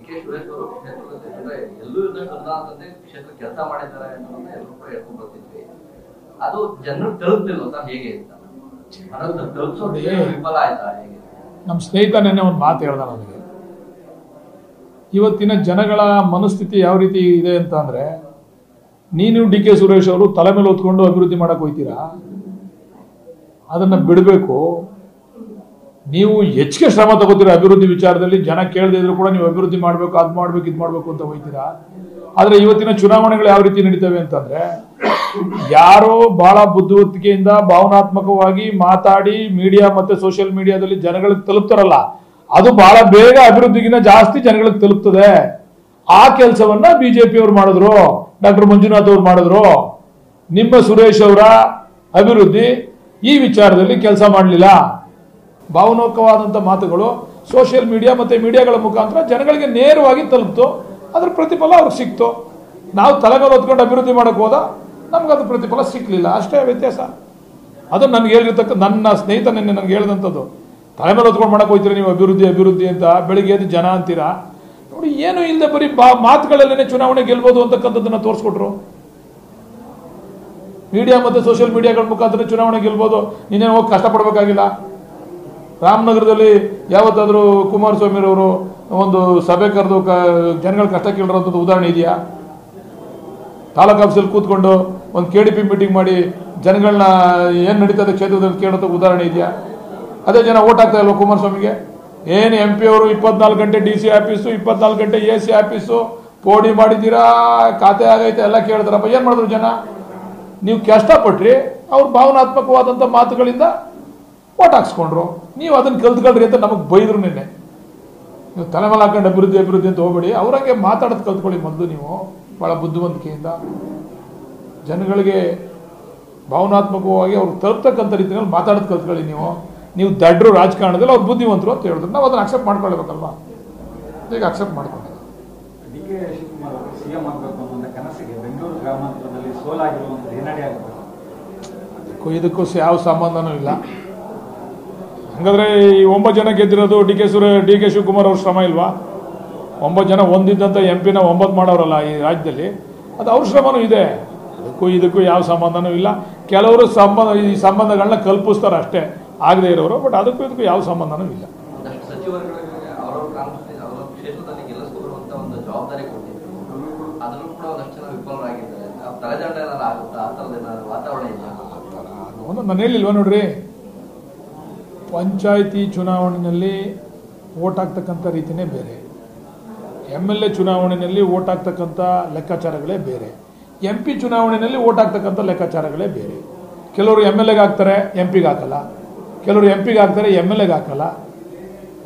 K Suresh ಅವರು ಕ್ಷೇತ್ರದಲ್ಲಿ ಅಂದ್ರೆ ಎಲ್ಲೂ ಇಲ್ಲದಂತೆ ಕ್ಷೇತ್ರ ಕೆಲಸ ಮಾಡಿದ್ದಾರೆ ಅನ್ನೋದನ್ನ ಎಲ್ಲರೂ ಕೂಡ ಹೇಳ್ಕೊಂಡು ಬರ್ತಿದ್ವಿ. ಅದು ಜನರಿಗೆ ತಲುಪ್ತಿಲ್ಲ ಸರ್, ಹೇಗೆ ಅಂತ ತಲುಪಿಸೋದು ವಿಫಲ ಆಯ್ತಾ ಹೇಗೆ? ನಮ್ಮ ಸ್ನೇಹಿತ ನೆನ್ನೆ ಒಂದು ಮಾತು ಹೇಳ್ದ ನನಗೆ, ಇವತ್ತಿನ ಜನಗಳ ಮನಸ್ಥಿತಿ ಯಾವ ರೀತಿ ಇದೆ ಅಂತ ಅಂದ್ರೆ, ನೀನು ಡಿ ಕೆ ಸುರೇಶ್ ಅವರು ತಲೆ ಮೇಲೆ ಹೊತ್ಕೊಂಡು ಅಭಿವೃದ್ಧಿ ಮಾಡಕ್ ಹೋಗ್ತೀರಾ, ಅದನ್ನ ಬಿಡಬೇಕು. ನೀವು ಹೆಚ್ಚಿಗೆ ಶ್ರಮ ತಗೋತೀರಾ ಅಭಿವೃದ್ಧಿ ವಿಚಾರದಲ್ಲಿ, ಜನ ಕೇಳದೇ ಇದ್ರು ಕೂಡ ನೀವು ಅಭಿವೃದ್ಧಿ ಮಾಡಬೇಕು, ಅದು ಮಾಡಬೇಕು, ಇದು ಮಾಡಬೇಕು ಅಂತ ಹೋಗ್ತೀರಾ. ಆದ್ರೆ ಇವತ್ತಿನ ಚುನಾವಣೆಗಳು ಯಾವ ರೀತಿ ನಡೀತವೆ ಅಂತಂದ್ರೆ, ಯಾರೋ ಬಹಳ ಬುದ್ಧಿವಂತಿಕೆಯಿಂದ ಭಾವನಾತ್ಮಕವಾಗಿ ಮಾತಾಡಿ ಮೀಡಿಯಾ ಮತ್ತೆ ಸೋಷಿಯಲ್ ಮೀಡಿಯಾದಲ್ಲಿ ಜನಗಳಿಗೆ ತಲುಪ್ತಾರಲ್ಲ, ಅದು ಬಹಳ ಬೇಗ ಅಭಿವೃದ್ಧಿಗಿಂತ ಜಾಸ್ತಿ ಜನಗಳಿಗೆ ತಲುಪ್ತದೆ. ಆ ಕೆಲಸವನ್ನ ಬಿಜೆಪಿ ಅವರು ಮಾಡಿದ್ರು, ಡಾಕ್ಟರ್ ಮಂಜುನಾಥ್ ಅವರು ಮಾಡಿದ್ರು. ನಿಮ್ಮ ಸುರೇಶ್ ಅವರ ಅಭಿವೃದ್ಧಿ ಈ ವಿಚಾರದಲ್ಲಿ ಕೆಲಸ ಮಾಡಲಿಲ್ಲ. ಭಾವನಾತ್ಮಕವಾದಂಥ ಮಾತುಗಳು ಸೋಷಿಯಲ್ ಮೀಡಿಯಾ ಮತ್ತೆ ಮೀಡಿಯಾಗಳ ಮುಖಾಂತರ ಜನಗಳಿಗೆ ನೇರವಾಗಿ ತಲುಪ್ತು, ಅದ್ರ ಪ್ರತಿಫಲ ಅವ್ರಿಗೆ ಸಿಕ್ತು. ನಾವು ತಲೆಮೇಲೆ ಹೊತ್ಕೊಂಡು ಅಭಿವೃದ್ಧಿ ಮಾಡಕ್ ಹೋದ, ನಮ್ಗದು ಪ್ರತಿಫಲ ಸಿಕ್ಲಿಲ್ಲ, ಅಷ್ಟೇ ವ್ಯತ್ಯಾಸ. ಅದು ನನಗೆ ಹೇಳಿರ್ತಕ್ಕ ನನ್ನ ಸ್ನೇಹಿತ ನಿನ್ನೆ ನನಗೆ ಹೇಳಿದಂಥದ್ದು, ತಲೆ ಮೇಲೆ ಹೊತ್ಕೊಂಡು ಮಾಡಕ್ ಹೋಗ್ತೀರಾ ನೀವು ಅಭಿವೃದ್ಧಿ ಅಭಿವೃದ್ಧಿ ಅಂತ, ಬೆಳಿಗ್ಗೆ ಎದ್ದು ಜನ ಅಂತೀರಾ. ನೋಡಿ, ಏನು ಇಲ್ಲದೆ ಬರೀ ಮಾತುಗಳಲ್ಲೇನೆ ಚುನಾವಣೆ ಗೆಲ್ಬೋದು ಅಂತಕ್ಕಂಥದ್ದನ್ನ ತೋರಿಸ್ಕೊಟ್ರು. ಮೀಡಿಯಾ ಮತ್ತೆ ಸೋಷಿಯಲ್ ಮೀಡಿಯಾಗಳ ಮುಖಾಂತರ ಚುನಾವಣೆ ಗೆಲ್ಬೋದು, ನೀನೇನು ಹೋಗಿ ಕಷ್ಟಪಡಬೇಕಾಗಿಲ್ಲ. ರಾಮನಗರದಲ್ಲಿ ಯಾವತ್ತಾದರೂ ಕುಮಾರಸ್ವಾಮಿ ಅವರು ಒಂದು ಸಭೆ ಕರೆದು ಜನಗಳ ಕಷ್ಟ ಕೇಳಿರೋಂಥದ್ದು ಉದಾಹರಣೆ ಇದೆಯಾ? ತಾಲೂಕು ಆಫೀಸಲ್ಲಿ ಕೂತ್ಕೊಂಡು ಒಂದು KDP ಮೀಟಿಂಗ್ ಮಾಡಿ ಜನಗಳನ್ನ ಏನು ನಡೀತದೆ ಕ್ಷೇತ್ರದಲ್ಲಿ ಕೇಳೋದು ಉದಾಹರಣೆ ಇದೆಯಾ? ಅದೇ ಜನ ಓಟ್ ಹಾಕ್ತಾ ಇಲ್ವ ಕುಮಾರಸ್ವಾಮಿಗೆ? ಏನು MP ಅವರು 24 ಗಂಟೆ DC ಆಫೀಸು, 24 ಗಂಟೆ AC ಆಫೀಸು, ಪೋಡಿ ಮಾಡಿದ್ದೀರಾ, ಖಾತೆ ಆಗೈತೆ ಎಲ್ಲ ಕೇಳಿದ್ರಪ್ಪ. ಏನು ಮಾಡಿದ್ರು ಜನ? ನೀವು ಕಷ್ಟಪಟ್ರಿ, ಅವ್ರು ಭಾವನಾತ್ಮಕವಾದಂಥ ಮಾತುಗಳಿಂದ ಓಟ್ ಹಾಕ್ಸ್ಕೊಂಡ್ರು. ನೀವು ಅದನ್ನು ಕಲ್ತ್ಕೊಳ್ರಿ ಅಂತ ನಮಗೆ ಬೈದ್ರು ನಿನ್ನೆ. ನೀವು ತಲೆ ಮೇಲೆ ಹಾಕೊಂಡು ಅಭಿವೃದ್ಧಿ ಅಭಿವೃದ್ಧಿ ಅಂತ ಹೋಗ್ಬೇಡಿ, ಅವ್ರಂಗೆ ಮಾತಾಡೋದು ಕಲ್ತ್ಕೊಳ್ಳಿ ಮೊದಲು. ನೀವು ಭಾಳ ಬುದ್ಧಿವಂತಿಕೆಯಿಂದ ಜನಗಳಿಗೆ ಭಾವನಾತ್ಮಕವಾಗಿ ಅವ್ರು ತಲುಪ್ತಕ್ಕಂಥ ರೀತಿಯಲ್ಲಿ ಮಾತಾಡೋದು ಕಲ್ತ್ಕೊಳ್ಳಿ. ನೀವು ದಡ್ರು ರಾಜಕಾರಣದಲ್ಲಿ ಅವ್ರು ಬುದ್ಧಿವಂತರು ಅಂತ ಹೇಳಿದ್ರು, ನಾವು ಅದನ್ನು ಅಕ್ಸೆಪ್ಟ್ ಮಾಡ್ಕೊಳ್ಬೇಕಲ್ವಾ? ಈಗ ಅಕ್ಸೆಪ್ಟ್ ಮಾಡ್ಕೊಂಡು ಡಿ ಕೆ ಶಿವಕುಮಾರ್ ಅವರು CM ಆಗಬೇಕು ಅನ್ನೋ ಕನಸಿಗೆ ಬೆಂಗಳೂರು ಗ್ರಾಮಾಂತರದಲ್ಲಿ ಸೋಲಾಗಿರುವಂಥ ಹಿನ್ನಡೆ ಆಗಬೇಕು. ಇದಕ್ಕೂ ಯಾವ ಸಂಬಂಧನೂ ಇಲ್ಲ. ಹಾಗಾದ್ರೆ ಈ 9 ಜನ ಗೆದ್ದಿರೋದು ಡಿ ಕೆ ಶಿವಕುಮಾರ್ ಅವ್ರ ಶ್ರಮ ಇಲ್ವಾ? 9 ಜನ ಹೊಂದಿದ್ದಂಥ MP ನ 9 ಮಾಡೋರಲ್ಲ ಈ ರಾಜ್ಯದಲ್ಲಿ, ಅದು ಅವ್ರ ಶ್ರಮನೂ ಇದೆ. ಇದಕ್ಕೂ ಯಾವ ಸಂಬಂಧನೂ ಇಲ್ಲ. ಕೆಲವರು ಈ ಸಂಬಂಧಗಳನ್ನ ಕಲ್ಪಿಸ್ತಾರೆ ಅಷ್ಟೇ, ಆಗದೆ ಇರೋರು. ಬಟ್ ಅದಕ್ಕೂ ಇದಕ್ಕೂ ಯಾವ ಸಂಬಂಧನೂ ಇಲ್ಲ. ಸಚಿವರುಗಳಿಗೆ ಅವರ ಕ್ಷೇತ್ರದಲ್ಲಿ ಗೆಲ್ಲಿಸಿಕೊಳ್ಳುವಂತ ಒಂದು ಜವಾಬ್ದಾರಿ ಕೊಟ್ಟಿದ್ರು, ಅದನ್ನು ಕೂಡ ಒಂದಷ್ಟು ಜನ ವಿಫಲರಾಗಿದ್ದಾರೆ. ತಲೆದಂಡ ಏನಾದ್ರು ಆಗುತ್ತಾ? ಆ ಥರದ ಏನಾದ್ರು ವಾತಾವರಣ ಇಲ್ಲ? ನಾನು ಹೇಳಿಲ್ವ ನೋಡ್ರಿ, ಪಂಚಾಯಿತಿ ಚುನಾವಣೆಯಲ್ಲಿ ಓಟ್ ಹಾಕ್ತಕ್ಕಂಥ ರೀತಿಯೇ ಬೇರೆ, MLA ಚುನಾವಣೆಯಲ್ಲಿ ಓಟ್ ಹಾಕ್ತಕ್ಕಂಥ ಲೆಕ್ಕಾಚಾರಗಳೇ ಬೇರೆ, MP ಚುನಾವಣೆಯಲ್ಲಿ ಓಟ್ ಹಾಕ್ತಕ್ಕಂಥ ಲೆಕ್ಕಾಚಾರಗಳೇ ಬೇರೆ. ಕೆಲವರು MLAಗೆ ಹಾಕ್ತಾರೆ, MP ಗೆ ಹಾಕಲ್ಲ. ಕೆಲವರು MP ಗೆ ಹಾಕ್ತಾರೆ, MLAಗೆ ಹಾಕಲ್ಲ.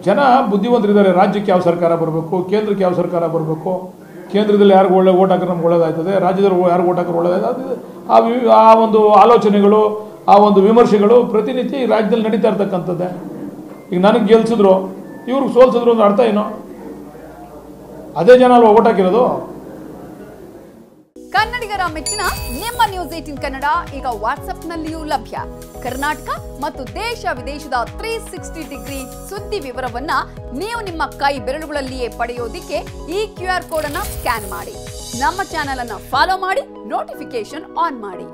ಜನ ಬುದ್ಧಿವಂತರಿದ್ದಾರೆ. ರಾಜ್ಯಕ್ಕೆ ಯಾವ ಸರ್ಕಾರ ಬರಬೇಕು, ಕೇಂದ್ರಕ್ಕೆ ಯಾವ ಸರ್ಕಾರ ಬರಬೇಕು, ಕೇಂದ್ರದಲ್ಲಿ ಯಾರಿಗೂ ಒಳ್ಳೆ ಓಟ್ ಹಾಕಿದ್ರೆ ನಮ್ಗೆ ಒಳ್ಳೇದಾಗ್ತದೆ, ರಾಜ್ಯದಲ್ಲಿ ಯಾರಿಗೂ ಓಟ್ ಹಾಕಿದ್ರೆ ಒಳ್ಳೇದಾಗ್ತದೆ. ಆ ಒಂದು ಆಲೋಚನೆಗಳು, ಆ ಒಂದು ವಿಮರ್ಶೆಗಳು ಪ್ರತಿನಿತ್ಯ ಈ ರಾಜ್ಯದಲ್ಲಿ ನಡೀತಾ ಇರ್ತಕ್ಕಂಥದ್ದೇ. ಈಗ ನನಗೆ ಗೆಲ್ಸಿದ್ರು, ಇವ್ರಿಗೆ ಸೋಲ್ಸಿದ್ರು ಅಂದ್ರೆ ಅರ್ಥ ಏನು? ಅದೇ ಜನ ಅಲ್ವಾ ಓಟ್ ಹಾಕಿರೋದು. ಕನ್ನಡಿಗರ ಮೆಚ್ಚಿನ ನಿಮ್ಮ ನ್ಯೂಸ್ 18 ಕನ್ನಡ ಈಗ ವಾಟ್ಸ್ಆಪ್ನಲ್ಲಿಯೂ ಲಭ್ಯ. ಕರ್ನಾಟಕ ಮತ್ತು ದೇಶ ವಿದೇಶದ 360 ಡಿಗ್ರಿ ಸುದ್ದಿ ವಿವರವನ್ನ ನೀವು ನಿಮ್ಮ ಕೈ ಬೆರಳುಗಳಲ್ಲಿಯೇ ಪಡೆಯೋದಿಕ್ಕೆ ಈ QR ಕೋಡ್ ಅನ್ನು ಸ್ಕ್ಯಾನ್ ಮಾಡಿ. ನಮ್ಮ ಚಾನೆಲ್ ಅನ್ನು ಫಾಲೋ ಮಾಡಿ, ನೋಟಿಫಿಕೇಶನ್ ಆನ್ ಮಾಡಿ.